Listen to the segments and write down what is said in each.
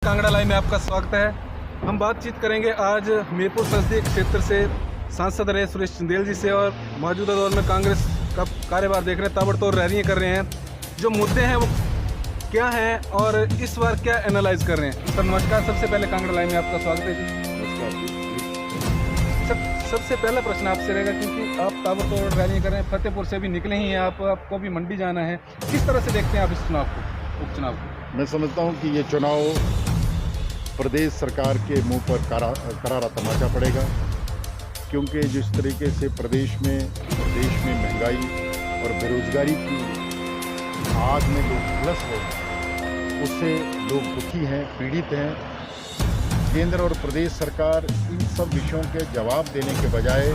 Kangra live में आपका स्वागत है। हम बातचीत करेंगे आज मीरपुर संसदीय क्षेत्र से सांसद रहे सुरेश चंदेल जी से और मौजूदा दौर में कांग्रेस का कार्यभार देख रहे हैं, ताबड़तोड़ रैलियां कर रहे हैं। जो मुद्दे हैं वो क्या हैं और इस बार क्या एनालाइज कर रहे हैं। सर नमस्कार, सबसे पहले कांगड़ा लाइव में आपका स्वागत है जी। सर सबसे पहला प्रश्न आपसे रहेगा, क्योंकि आप ताबड़तोड़ रैलियां कर रहे हैं, फतेहपुर से भी निकले ही हैं आपको भी मंडी जाना है। किस तरह से देखते हैं आप इस चुनाव को, उपचुनाव को? मैं समझता हूं कि ये चुनाव प्रदेश सरकार के मुंह पर करारा तमाचा पड़ेगा, क्योंकि जिस तरीके से प्रदेश में महंगाई और बेरोजगारी की आग में लोग झुलस रहे हैं, उससे लोग दुखी हैं, पीड़ित हैं। केंद्र और प्रदेश सरकार इन सब विषयों के जवाब देने के बजाय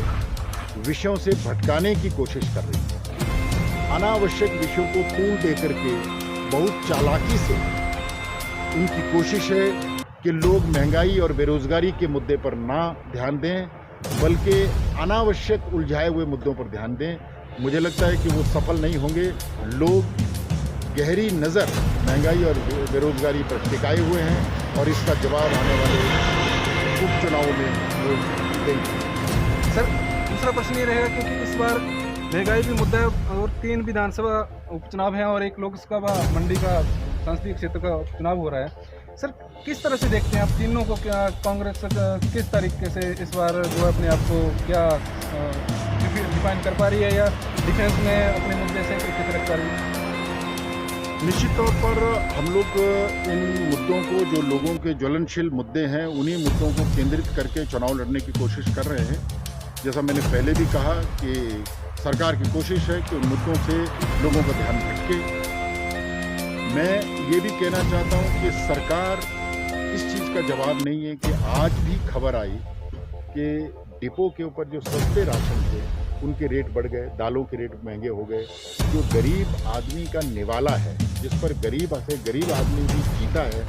विषयों से भटकाने की कोशिश कर रही है। अनावश्यक विषयों को तूल दे करके बहुत चालाकी से उनकी कोशिश है कि लोग महंगाई और बेरोजगारी के मुद्दे पर ना ध्यान दें, बल्कि अनावश्यक उलझाए हुए मुद्दों पर ध्यान दें। मुझे लगता है कि वो सफल नहीं होंगे। लोग गहरी नज़र महंगाई और बेरोजगारी पर टिकाए हुए हैं और इसका जवाब आने वाले उपचुनावों में वो देंगे। सर दूसरा प्रश्न ये रहेगा, क्योंकि इस बार महंगाई भी मुद्दा है और 3 विधानसभा उपचुनाव हैं और एक लोकसभा मंडी का संसदीय क्षेत्र का उपचुनाव हो रहा है। सर किस तरह से देखते हैं आप तीनों को? क्या कांग्रेस किस तरीके से इस बार जो अपने आप को क्या डिफाइन कर पा रही है या डिफेंस में अपने मुद्दे से किस रख पा रही है? निश्चित तौर पर हम लोग इन मुद्दों को, जो लोगों के ज्वलनशील मुद्दे हैं, उन्हीं मुद्दों को केंद्रित करके चुनाव लड़ने की कोशिश कर रहे हैं। जैसा मैंने पहले भी कहा कि सरकार की कोशिश है कि उन मुद्दों से लोगों का ध्यान भटके। मैं ये भी कहना चाहता हूँ कि सरकार इस चीज़ का जवाब नहीं है कि आज भी खबर आई कि डिपो के ऊपर जो सस्ते राशन थे उनके रेट बढ़ गए, दालों के रेट महंगे हो गए। जो गरीब आदमी का निवाला है, जिस पर गरीब आदमी भी जीता है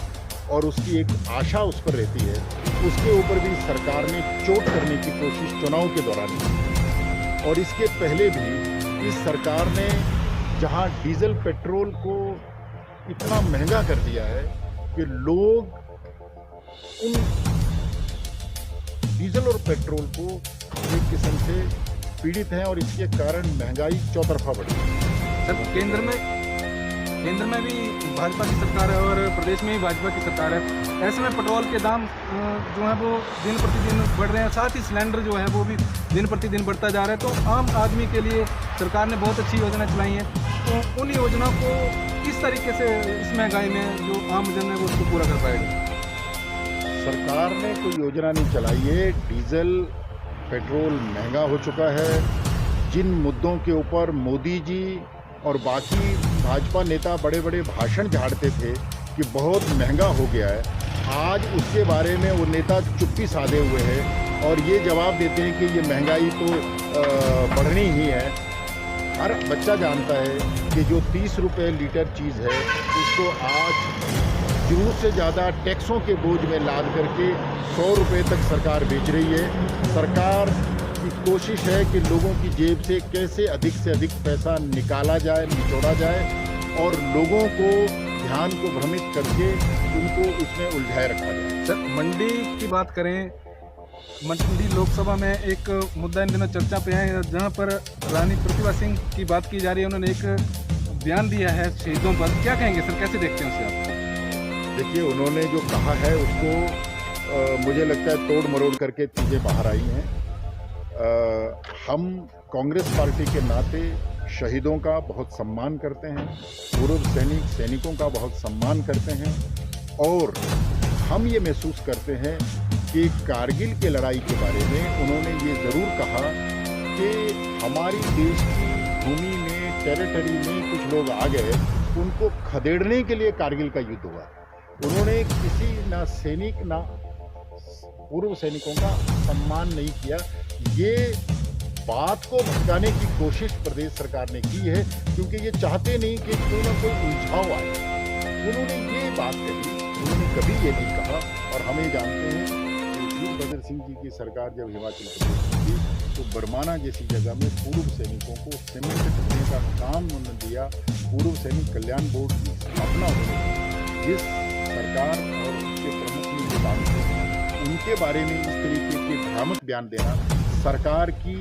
और उसकी एक आशा उस पर रहती है, उसके ऊपर भी सरकार ने चोट करने की कोशिश चुनाव के दौरान की। और इसके पहले भी इस सरकार ने जहां डीजल पेट्रोल को इतना महंगा कर दिया है कि लोग उन डीजल और पेट्रोल को एक किस्म से पीड़ित हैं और इसके कारण महंगाई चौतरफा बढ़ी। सर केंद्र में भी भाजपा की सरकार है और प्रदेश में भी भाजपा की सरकार है। ऐसे में पेट्रोल के दाम जो है वो दिन प्रतिदिन बढ़ रहे हैं, साथ ही सिलेंडर जो है वो भी दिन प्रतिदिन बढ़ता जा रहा है। तो आम आदमी के लिए सरकार ने बहुत अच्छी योजना चलाई है, तो उन योजनाओं को किस तरीके से इस महंगाई में जो आम जन है वो उसको पूरा कर पाएगा? सरकार ने कोई योजना नहीं चलाई है। डीजल पेट्रोल महंगा हो चुका है। जिन मुद्दों के ऊपर मोदी जी और बाकी भाजपा नेता बड़े बड़े भाषण झाड़ते थे कि बहुत महंगा हो गया है, आज उसके बारे में वो नेता चुप्पी साधे हुए हैं और ये जवाब देते हैं कि ये महंगाई तो बढ़नी ही है। हर बच्चा जानता है कि जो 30 रुपये लीटर चीज़ है उसको आज जरूरत से ज़्यादा टैक्सों के बोझ में लाद करके 100 रुपये तक सरकार बेच रही है। सरकार की कोशिश है कि लोगों की जेब से कैसे अधिक से अधिक पैसा निकाला जाए, निचोड़ा जाए और लोगों को ध्यान को भ्रमित करके उनको उसमें उलझाए रखा जाए। सर मंडी की बात करें, मंडी लोकसभा में एक मुद्दा इन दिनों चर्चा पे है, जहां पर रानी प्रतिभा सिंह की बात की जा रही है। उन्होंने एक बयान दिया है शहीदों पर, क्या कहेंगे सर, कैसे देखते हैं उसे आप? देखिए, उन्होंने जो कहा है उसको मुझे लगता है तोड़ मरोड़ करके चीज़ें बाहर आई हैं। हम कांग्रेस पार्टी के नाते शहीदों का बहुत सम्मान करते हैं, पूर्व सैनिकों का बहुत सम्मान करते हैं और हम ये महसूस करते हैं कि कारगिल के लड़ाई के बारे में उन्होंने ये ज़रूर कहा कि हमारी देश की भूमि में, टेरिटरी में कुछ लोग आ गए, उनको खदेड़ने के लिए कारगिल का युद्ध हुआ। उन्होंने किसी ना सैनिक ना पूर्व सैनिकों का सम्मान नहीं किया। ये बात को भटकाने की कोशिश प्रदेश सरकार ने की है, क्योंकि ये चाहते नहीं कि कोई ना कोई उलझाव आए। उन्होंने ये बात कही, उन्होंने कभी ये नहीं कहा। और हमें जानते हैं कि वीरभद्र सिंह जी की सरकार जब हिमाचल प्रदेश में थी तो बरमाना जैसी जगह में पूर्व सैनिकों को सीमेंट ढकने का काम उन्होंने दिया। पूर्व सैनिक कल्याण बोर्ड की स्थापना हुई। जिस सरकार और उसके उसके बारे में इस तरीके के भ्रामक बयान देना सरकार की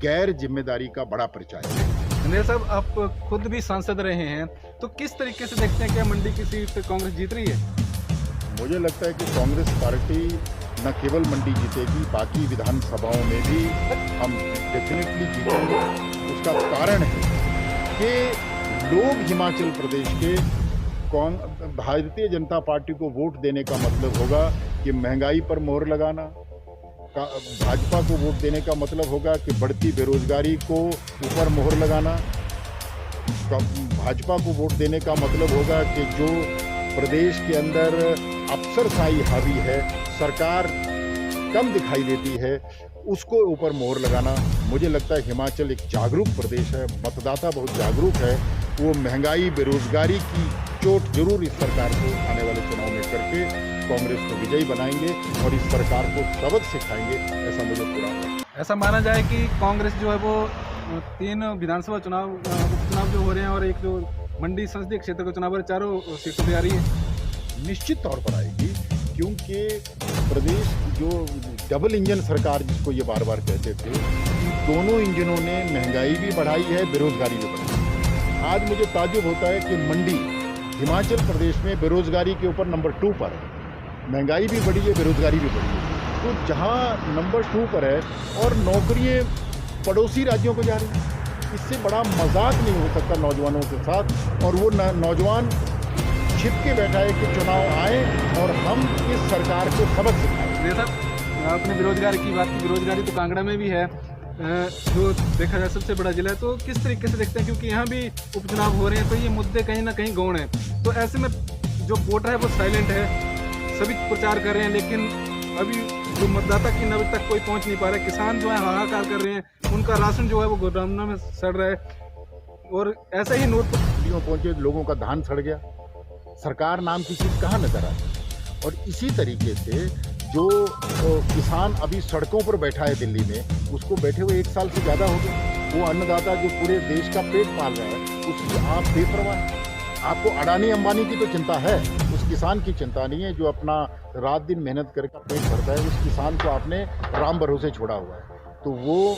गैर जिम्मेदारी का बड़ा परिचय है। अंधेर साहब, आप खुद भी सांसद रहे हैं, तो किस तरीके से देखते हैं, क्या मंडी की सीट कांग्रेस जीत रही है? मुझे लगता है कि कांग्रेस पार्टी न केवल मंडी जीतेगी, बाकी विधानसभाओं में भी हम डेफिनेटली जीतेंगे। उसका कारण है कि लोग हिमाचल प्रदेश के भारतीय जनता पार्टी को वोट देने का मतलब होगा कि महंगाई पर मोहर लगाना, भाजपा को वोट देने का मतलब होगा कि बढ़ती बेरोजगारी को ऊपर मोहर लगाना, भाजपा को वोट देने का मतलब होगा कि जो प्रदेश के अंदर अफसरशाही हावी है, सरकार कम दिखाई देती है, उसको ऊपर मोहर लगाना। मुझे लगता है हिमाचल एक जागरूक प्रदेश है, मतदाता बहुत जागरूक है, वो महंगाई बेरोजगारी की चोट जरूर इस सरकार को आने वाले चुनाव में करके कांग्रेस को विजयी बनाएंगे और इस सरकार को सबक सिखाएंगे, ऐसा मुझे पूरा है। ऐसा माना जाए कि कांग्रेस जो है वो 3 विधानसभा चुनाव उपचुनाव जो हो रहे हैं और एक जो मंडी संसदीय क्षेत्र का चुनाव है, चारों सीटों पर आ रही है। निश्चित तौर पर आएगी, क्योंकि प्रदेश जो डबल इंजन सरकार जिसको ये बार बार कहते थे, इन दोनों इंजनों ने महंगाई भी बढ़ाई है, बेरोजगारी भी बढ़ाई है। आज मुझे ताज्जुब होता है कि मंडी हिमाचल प्रदेश में बेरोजगारी के ऊपर नंबर 2 पर है, महंगाई भी बढ़ी है, बेरोजगारी भी बढ़ी है। तो जहां नंबर 2 पर है और नौकरियां पड़ोसी राज्यों को जा रही हैं, इससे बड़ा मजाक नहीं हो सकता नौजवानों के साथ। और वो नौजवान छिप के बैठा है कि चुनाव आए और हम इस सरकार को सबक सिखाएं। साहब, आपने बेरोजगारी की बात की, बेरोजगारी तो कांगड़ा में भी है, जो देखा जाए सबसे बड़ा जिला है, तो किस तरीके से देखते हैं, क्योंकि यहाँ भी उपचुनाव हो रहे हैं, तो ये मुद्दे कहीं ना कहीं गौण हैं। तो ऐसे में जो वोटर है वो साइलेंट है, सभी प्रचार कर रहे हैं, लेकिन अभी जो मतदाता की नब्ज तक कोई पहुंच नहीं पा रहा है। किसान जो है हाहाकार कर रहे हैं, उनका राशन जो है वो गोदामों में सड़ रहा है, और ऐसा ही नोट पहुंचे लोगों का धान सड़ गया, सरकार नाम की चीज कहाँ नजर आई। और इसी तरीके से जो किसान अभी सड़कों पर बैठा है दिल्ली में, उसको बैठे हुए 1 साल से ज़्यादा हो गया। वो अन्नदाता जो पूरे देश का पेट पाल रहा है, उसकी आप बेपरवाह। आपको अडानी अंबानी की तो चिंता है, उस किसान की चिंता नहीं है जो अपना रात दिन मेहनत करके पेट भरता है। उस किसान को आपने राम भरोसे छोड़ा हुआ है। तो वो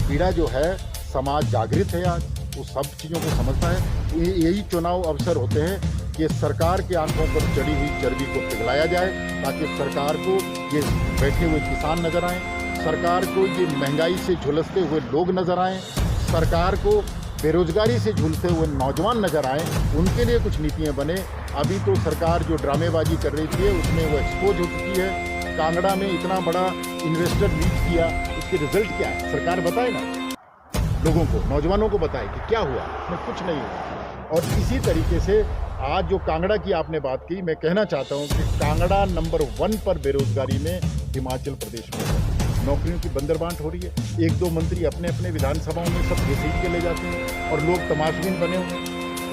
पीड़ा जो है, समाज जागृत है आज, वो सब चीज़ों को समझता है। यही चुनाव अवसर होते हैं कि सरकार के आंखों पर चढ़ी हुई चर्बी को पिघलाया जाए, ताकि सरकार को ये बैठे हुए किसान नजर आएं, सरकार को ये महंगाई से झुलसते हुए लोग नजर आएं, सरकार को बेरोजगारी से झूलते हुए नौजवान नजर आएं, उनके लिए कुछ नीतियां बने। अभी तो सरकार जो ड्रामेबाजी कर रही थी उसमें वो एक्सपोज हो चुकी है। कांगड़ा में इतना बड़ा इन्वेस्टर लीक किया, उसके रिजल्ट क्या है सरकार बताए ना लोगों को, नौजवानों को बताए कि क्या हुआ, इसमें कुछ नहीं हुआ। और इसी तरीके से आज जो कांगड़ा की आपने बात की, मैं कहना चाहता हूं कि कांगड़ा नंबर 1 पर बेरोजगारी में हिमाचल प्रदेश में है। नौकरियों की बंदरबांट हो रही है, 1-2 मंत्री अपने अपने विधानसभाओं में सब घसीट के ले जाते हैं और लोग तमाशबीन बने हुए हैं।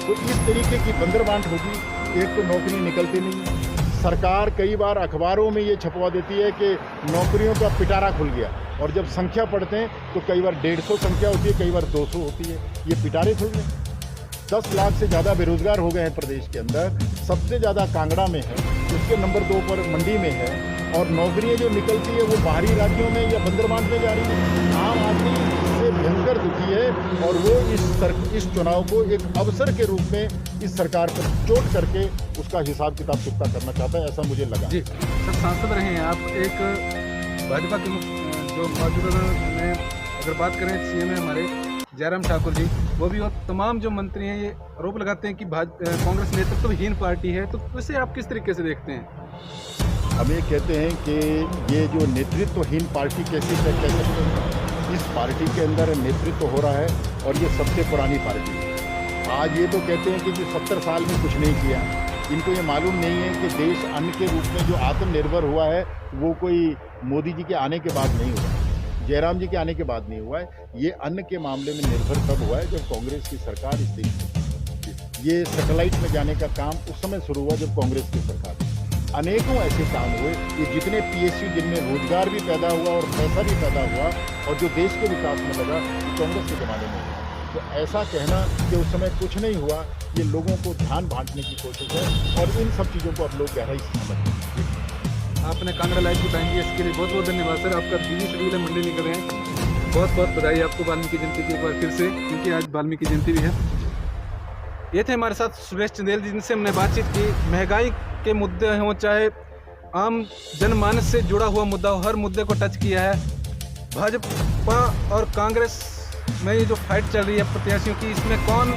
तो इस तरीके की बंदरबांट होगी, एक तो नौकरी निकलती नहीं है। सरकार कई बार अखबारों में ये छपवा देती है कि नौकरियों का पिटारा खुल गया, और जब संख्या पढ़ते हैं तो कई बार 150 संख्या होती है, कई बार 200 होती है। ये पिटारे खुल गए। 10 लाख से ज़्यादा बेरोजगार हो गए हैं प्रदेश के अंदर, सबसे ज़्यादा कांगड़ा में है, उसके नंबर 2 पर मंडी में है, और नौकरियां जो निकलती है वो बाहरी राज्यों में या बंदरबांट में जा रही है। आम आदमी इससे भयंकर दुखी है, और वो इस चुनाव को एक अवसर के रूप में इस सरकार पर चोट करके उसका हिसाब किताब चुकता करना चाहता है, ऐसा मुझे लगा। जी सर, सांसद रहे हैं आप, एक भाजपा के जो मौजूदा में अगर बात करें, सीएम है हमारे जयराम ठाकुर जी, वो भी और तमाम जो मंत्री हैं ये आरोप लगाते हैं कि कांग्रेस नेतृत्वहीन पार्टी है, तो इसे आप किस तरीके से देखते हैं? हम ये कहते हैं कि ये जो नेतृत्वहीन पार्टी कैसे कह सकते हैं, इस पार्टी के अंदर नेतृत्व हो रहा है और ये सबसे पुरानी पार्टी है। आज ये तो कहते हैं कि जो 70 साल में कुछ नहीं किया, इनको ये मालूम नहीं है कि देश अन्न के रूप में जो आत्मनिर्भर हुआ है वो कोई मोदी जी के आने के बाद नहीं हुआ, जयराम जी के आने के बाद नहीं हुआ है। ये अन्न के मामले में निर्भर तब हुआ है जब कांग्रेस की सरकार इस देश में, ये सैटेलाइट में जाने का काम उस समय शुरू हुआ जब कांग्रेस की सरकार। अनेकों ऐसे काम हुए, ये जितने PSU जिनमें रोजगार भी पैदा हुआ और पैसा भी पैदा हुआ और जो देश के विकास में लगा, कांग्रेस के ज़माने में हुआ। तो ऐसा कहना कि उस समय कुछ नहीं हुआ, ये लोगों को ध्यान बांटने की कोशिश है, और इन सब चीज़ों को अब लोग गहराई से समझते हैं। अपने कांगड़ा लाइव को टाइम दिया, इसके लिए बहुत बहुत धन्यवाद सर। आपका बिजी शेड्यूल है, मंडे निकल रहे हैं, बहुत बहुत बधाई आपको वाल्मीकि जयंती की एक बार फिर से, क्योंकि आज वाल्मीकि जयंती भी है। ये थे हमारे साथ सुरेश चंदेल जी, जिनसे हमने बातचीत की। महंगाई के मुद्दे हों, चाहे आम जनमानस से जुड़ा हुआ मुद्दा हो, हर मुद्दे को टच किया है। भाजपा और कांग्रेस में ये जो फाइट चल रही है प्रत्याशियों की, इसमें कौन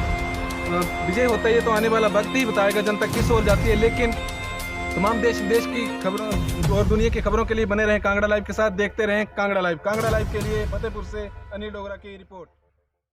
विजय होता है ये तो आने वाला वक्त ही बताएगा, जनता किस ओर जाती है। लेकिन तमाम देश विदेश की खबरों और दुनिया की खबरों के लिए बने रहें कांगड़ा लाइव के साथ, देखते रहें कांगड़ा लाइव। कांगड़ा लाइव के लिए फतेहपुर से अनिल डोगरा की रिपोर्ट।